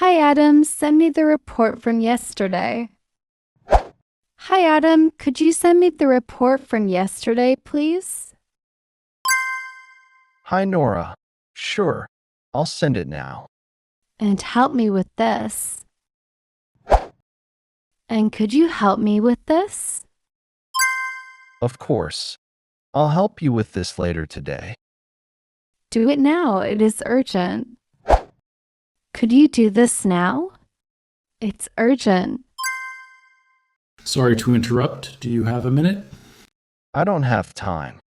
Hi, Adam. Send me the report from yesterday. Hi, Adam. Could you send me the report from yesterday, please? Hi, Nora. Sure, I'll send it now. And help me with this. And could you help me with this? Of course. I'll help you with this later today. Do it now. It is urgent. Could you do this now? It's urgent. Sorry to interrupt. Do you have a minute? I don't have time.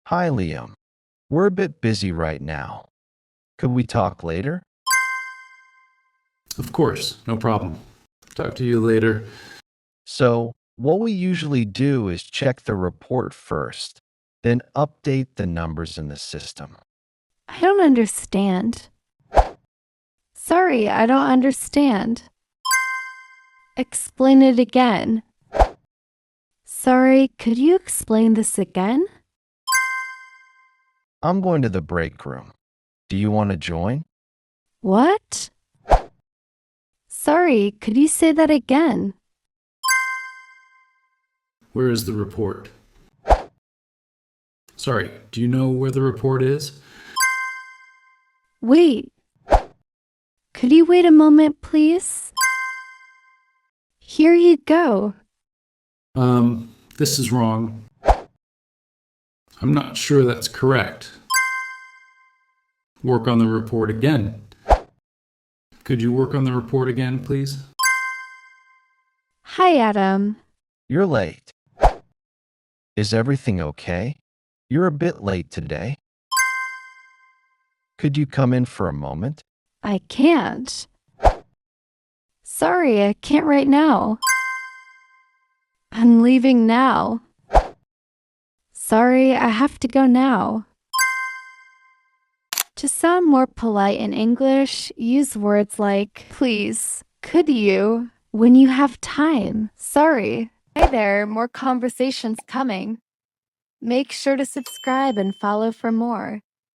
Hi, Liam. We're a bit busy right now. Could we talk later? Of course, no problem. Talk to you later. So, what we usually do is check the report first, then update the numbers in the system. I don't understand. Sorry, I don't understand. Explain it again. Sorry, could you explain this again? I'm going to the break room. Do you want to join? What? Sorry, could you say that again? Where is the report? Sorry, do you know where the report is? Wait. Could you wait a moment, please? Here you go. This is wrong. I'm not sure that's correct. Work on the report again. Could you work on the report again, please? Hi, Adam. You're late. Is everything okay? You're a bit late today. Could you come in for a moment? I can't. Sorry, I can't right now. I'm leaving now. Sorry, I have to go now. To sound more polite in English, use words like please, could you, when you have time. Sorry. Hi there, more conversations coming. Make sure to subscribe and follow for more.